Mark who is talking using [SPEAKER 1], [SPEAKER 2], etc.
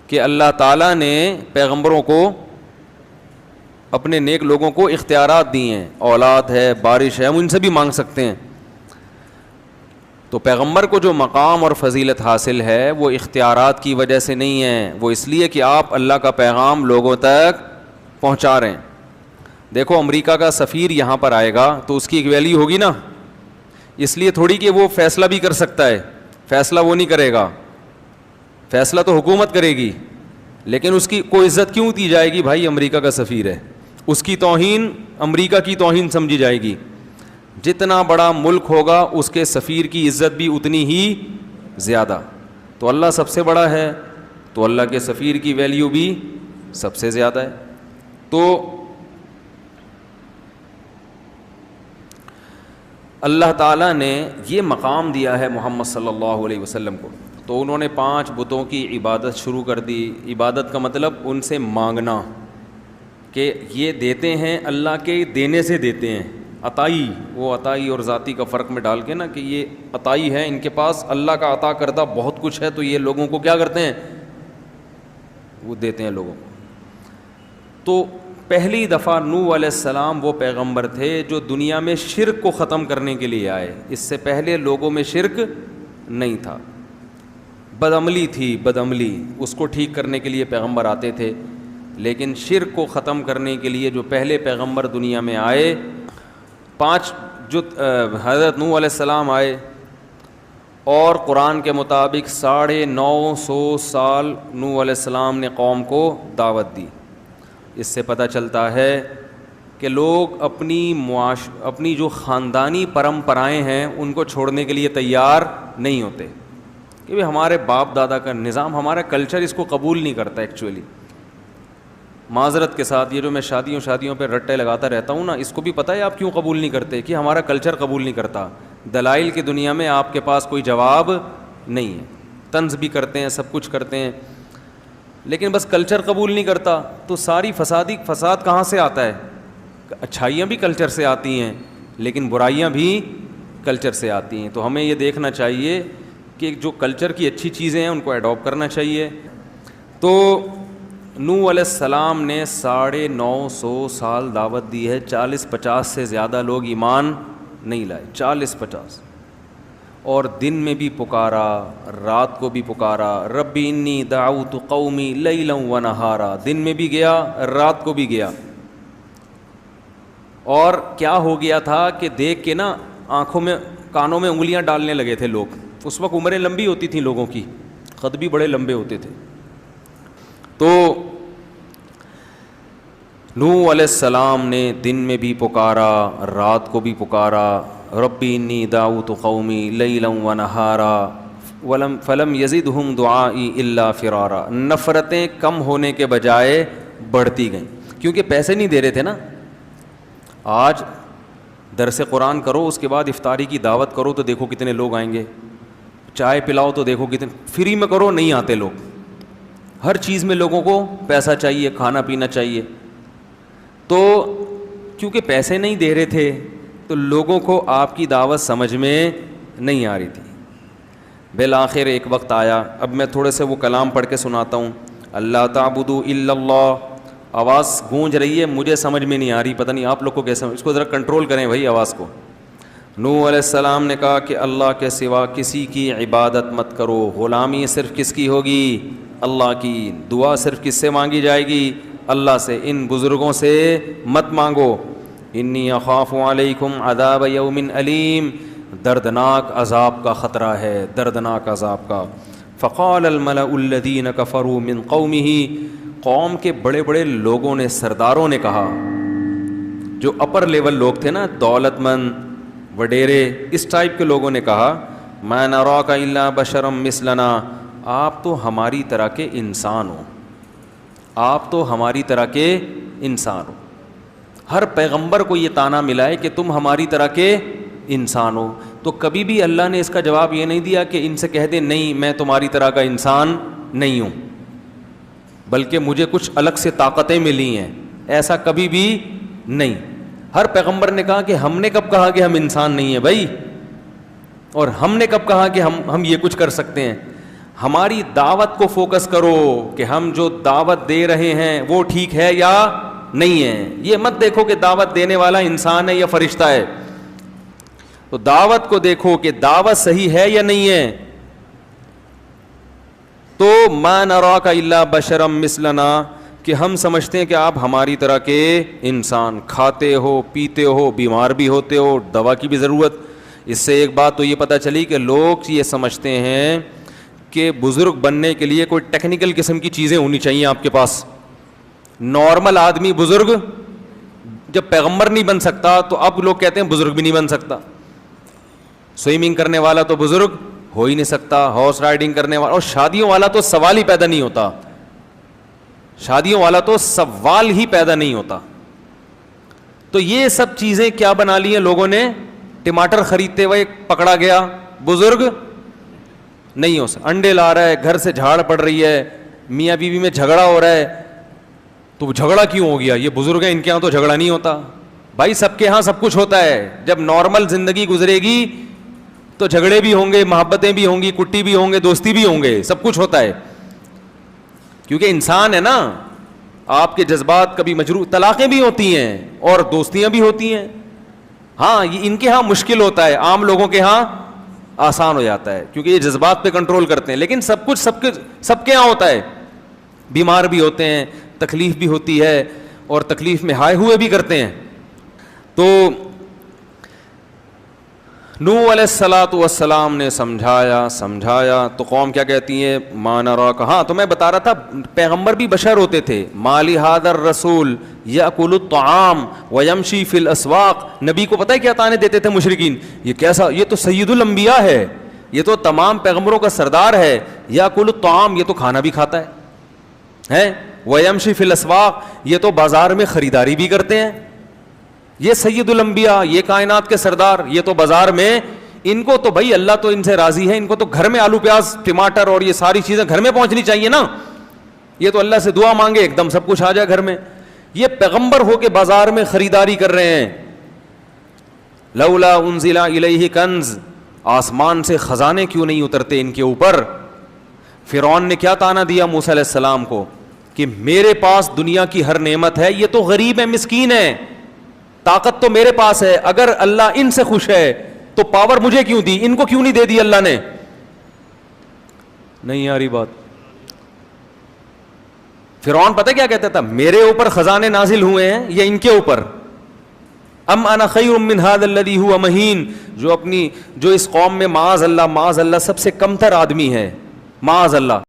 [SPEAKER 1] کہ اللہ تعالیٰ نے پیغمبروں کو، اپنے نیک لوگوں کو اختیارات دیے ہیں، اولاد ہے، بارش ہے، ہم ان سے بھی مانگ سکتے ہیں. تو پیغمبر کو جو مقام اور فضیلت حاصل ہے وہ اختیارات کی وجہ سے نہیں ہے، وہ اس لیے کہ آپ اللہ کا پیغام لوگوں تک پہنچا رہے ہیں. دیکھو امریکہ کا سفیر یہاں پر آئے گا تو اس کی ایک ویلیو ہوگی نا، اس لیے تھوڑی کہ وہ فیصلہ بھی کر سکتا ہے، فیصلہ وہ نہیں کرے گا، فیصلہ تو حکومت کرے گی، لیکن اس کی کوئی عزت کیوں دی جائے گی؟ بھائی امریکہ کا سفیر ہے، اس کی توہین امریکہ کی توہین سمجھی جائے گی. جتنا بڑا ملک ہوگا اس کے سفیر کی عزت بھی اتنی ہی زیادہ. تو اللہ سب سے بڑا ہے تو اللہ کے سفیر کی ویلیو بھی سب سے زیادہ ہے. تو اللہ تعالیٰ نے یہ مقام دیا ہے محمد صلی اللہ علیہ وسلم کو. تو انہوں نے 5 بتوں کی عبادت شروع کر دی. عبادت کا مطلب ان سے مانگنا کہ یہ دیتے ہیں، اللہ کے دینے سے دیتے ہیں. عطائی، وہ عطائی اور ذاتی کا فرق میں ڈال کے نا کہ یہ عطائی ہے، ان کے پاس اللہ کا عطا کردہ بہت کچھ ہے، تو یہ لوگوں کو کیا کرتے ہیں؟ وہ دیتے ہیں لوگوں کو. تو پہلی دفعہ نوح علیہ السلام وہ پیغمبر تھے جو دنیا میں شرک کو ختم کرنے کے لیے آئے. اس سے پہلے لوگوں میں شرک نہیں تھا، بدعملی تھی، بدعملی، اس کو ٹھیک کرنے کے لیے پیغمبر آتے تھے. لیکن شرک کو ختم کرنے کے لیے جو پہلے پیغمبر دنیا میں آئے، 5 جو حضرت نوح علیہ السلام آئے، اور قرآن کے مطابق 950 سال نوح علیہ السلام نے قوم کو دعوت دی. اس سے پتہ چلتا ہے کہ لوگ اپنی جو خاندانی پرمپرائیں ہیں ان کو چھوڑنے کے لیے تیار نہیں ہوتے. کہ بھئی ہمارے باپ دادا کا نظام، ہمارا کلچر اس کو قبول نہیں کرتا. ایکچولی معذرت کے ساتھ یہ جو میں شادیوں پہ رٹے لگاتا رہتا ہوں نا، اس کو بھی پتہ ہے آپ کیوں قبول نہیں کرتے؟ کہ ہمارا کلچر قبول نہیں کرتا. دلائل کی دنیا میں آپ کے پاس کوئی جواب نہیں ہے. طنز بھی کرتے ہیں، سب کچھ کرتے ہیں، لیکن بس کلچر قبول نہیں کرتا. تو ساری فساد کہاں سے آتا ہے؟ اچھائیاں بھی کلچر سے آتی ہیں، لیکن برائیاں بھی کلچر سے آتی ہیں. تو ہمیں یہ دیکھنا چاہیے کہ جو کلچر کی اچھی چیزیں ہیں ان کو ایڈاپٹ کرنا چاہیے. تو نوح علیہ السلام نے 950 سال دعوت دی ہے. 40-50 سے زیادہ لوگ ایمان نہیں لائے، 40-50. اور دن میں بھی پکارا، رات کو بھی پکارا. رب انی دعوت قومی لیلا ونہارا، دن میں بھی گیا، رات کو بھی گیا. اور کیا ہو گیا تھا کہ دیکھ کے نا آنکھوں میں کانوں میں انگلیاں ڈالنے لگے تھے لوگ. اس وقت عمریں لمبی ہوتی تھیں لوگوں کی، خط بھی بڑے لمبے ہوتے تھے. تو نوح علیہ السلام نے دن میں بھی پکارا، رات کو بھی پکارا. رب انی دعوت قومی لیلا ونہارا فلم یزدہم دعائی الا فرارا. نفرتیں کم ہونے کے بجائے بڑھتی گئیں، کیونکہ پیسے نہیں دے رہے تھے نا. آج درس قرآن کرو، اس کے بعد افطاری کی دعوت کرو تو دیکھو کتنے لوگ آئیں گے. چائے پلاؤ تو دیکھو کتنے. فری میں کرو نہیں آتے لوگ. ہر چیز میں لوگوں کو پیسہ چاہیے، کھانا پینا چاہیے. تو کیونکہ پیسے نہیں دے رہے تھے تو لوگوں کو آپ کی دعوت سمجھ میں نہیں آ رہی تھی. بالآخر ایک وقت آیا. اب میں تھوڑے سے وہ کلام پڑھ کے سناتا ہوں. اللہ تعبدوا الا اللہ. آواز گونج رہی ہے، مجھے سمجھ میں نہیں آ رہی، پتہ نہیں آپ لوگ کو کیسے. اس کو ذرا کنٹرول کریں بھائی آواز کو. نوح علیہ السلام نے کہا کہ اللہ کے سوا کسی کی عبادت مت کرو. غلامی صرف کس کی ہوگی؟ اللہ کی. دعا صرف کس سے مانگی جائے گی؟ اللہ سے. ان بزرگوں سے مت مانگو. انی اخاف علیکم عذاب یوم علیم. دردناک عذاب کا خطرہ ہے، دردناک عذاب کا. فقال الملأ الذین کفروا من قومہ. قوم کے بڑے بڑے لوگوں نے، سرداروں نے کہا، جو اپر لیول لوگ تھے نا، دولت مند وڈیرے، اس ٹائپ کے لوگوں نے کہا، ما نراک الا بشرا مثلنا. آپ تو ہماری طرح کے انسان ہو، آپ تو ہماری طرح کے انسان ہو. ہر پیغمبر کو یہ طعنہ ملا ہے کہ تم ہماری طرح کے انسان ہو. تو کبھی بھی اللہ نے اس کا جواب یہ نہیں دیا کہ ان سے کہہ دیں نہیں میں تمہاری طرح کا انسان نہیں ہوں، بلکہ مجھے کچھ الگ سے طاقتیں ملی ہیں. ایسا کبھی بھی نہیں. ہر پیغمبر نے کہا کہ ہم نے کب کہا کہ ہم انسان نہیں ہیں بھائی، اور ہم نے کب کہا کہ ہم یہ کچھ کر سکتے ہیں. ہماری دعوت کو فوکس کرو کہ ہم جو دعوت دے رہے ہیں وہ ٹھیک ہے یا نہیں ہے. یہ مت دیکھو کہ دعوت دینے والا انسان ہے یا فرشتہ ہے. تو دعوت کو دیکھو کہ دعوت صحیح ہے یا نہیں ہے. تو ما نراک الا بشرا مثلنا, کہ ہم سمجھتے ہیں کہ آپ ہماری طرح کے انسان, کھاتے ہو پیتے ہو, بیمار بھی ہوتے ہو, دوا کی بھی ضرورت. اس سے ایک بات تو یہ پتہ چلی کہ لوگ یہ سمجھتے ہیں کہ بزرگ بننے کے لیے کوئی ٹیکنیکل قسم کی چیزیں ہونی چاہیے آپ کے پاس. نارمل آدمی بزرگ جب پیغمبر نہیں بن سکتا تو اب لوگ کہتے ہیں بزرگ بھی نہیں بن سکتا. سوئمنگ کرنے والا تو بزرگ ہو ہی نہیں سکتا, ہارس رائڈنگ کرنے والا, اور شادیوں والا تو سوال ہی پیدا نہیں ہوتا. شادیوں والا تو سوال ہی پیدا نہیں ہوتا. تو یہ سب چیزیں کیا بنا لی ہیں لوگوں نے؟ ٹماٹر خریدتے ہوئے پکڑا گیا, بزرگ نہیں ہو سکتا. انڈے لا رہا ہے, گھر سے جھاڑ پڑ رہی ہے, میاں بیوی میں جھگڑا ہو رہا ہے, تو جھگڑا کیوں ہو گیا؟ یہ بزرگ ہیں, ان کے ہاں تو جھگڑا نہیں ہوتا. بھائی سب کے ہاں سب کچھ ہوتا ہے. جب نارمل زندگی گزرے گی تو جھگڑے بھی ہوں گے, محبتیں بھی ہوں گی, کٹی بھی ہوں گے, دوستی بھی ہوں گے, سب کچھ ہوتا ہے. کیونکہ انسان ہے نا, آپ کے جذبات کبھی مجروح, طلاقیں بھی ہوتی ہیں اور دوستیاں بھی ہوتی ہیں. ہاں یہ ان کے ہاں مشکل ہوتا ہے, عام لوگوں کے ہاں آسان ہو جاتا ہے کیونکہ یہ جذبات پہ کنٹرول کرتے ہیں. لیکن سب کچھ سب کے ہاں ہوتا ہے. بیمار بھی ہوتے ہیں, تکلیف بھی ہوتی ہے, اور تکلیف میں ہائے ہوئے بھی کرتے ہیں. تو نوح علیہ الصلاۃ والسلام نے سمجھایا تو قوم کیا کہتی ہے؟ ما نراک. ہاں تو میں بتا رہا تھا پیغمبر بھی بشر ہوتے تھے. ما لہذا الرسول یاکل الطعام ویمشی فی الاسواق. نبی کو پتہ ہے کیا تانے دیتے تھے مشرکین؟ یہ کیسا, یہ تو سید الانبیاء ہے, یہ تو تمام پیغمبروں کا سردار ہے. یاکل الطعام, یہ تو کھانا بھی کھاتا ہے. ویمشی فی الاسواق, یہ تو بازار میں خریداری بھی کرتے ہیں. یہ سید الانبیاء, یہ کائنات کے سردار, یہ تو بازار میں, ان کو تو بھائی اللہ تو ان سے راضی ہے, ان کو تو گھر میں آلو پیاز ٹماٹر اور یہ ساری چیزیں گھر میں پہنچنی چاہیے نا. یہ تو اللہ سے دعا مانگے ایک دم سب کچھ آ جائے گھر میں. یہ پیغمبر ہو کے بازار میں خریداری کر رہے ہیں. لولا انزل الیہ کنز, آسمان سے خزانے کیوں نہیں اترتے ان کے اوپر؟ فرعون نے کیا تانا دیا موسیٰ علیہ السلام کو کہ میرے پاس دنیا کی ہر نعمت ہے, یہ تو غریب ہے, مسکین ہے, طاقت تو میرے پاس ہے, اگر اللہ ان سے خوش ہے تو پاور مجھے کیوں دی, ان کو کیوں نہیں دے دی اللہ نے؟ نہیں آ رہی بات. فرعون پتہ کیا کہتا تھا؟ میرے اوپر خزانے نازل ہوئے ہیں یا ان کے اوپر؟ ام انا خیر من ھذا الذی ھو مہین, جو اس قوم میں معاذ اللہ سب سے کمتر آدمی ہے, معاذ اللہ.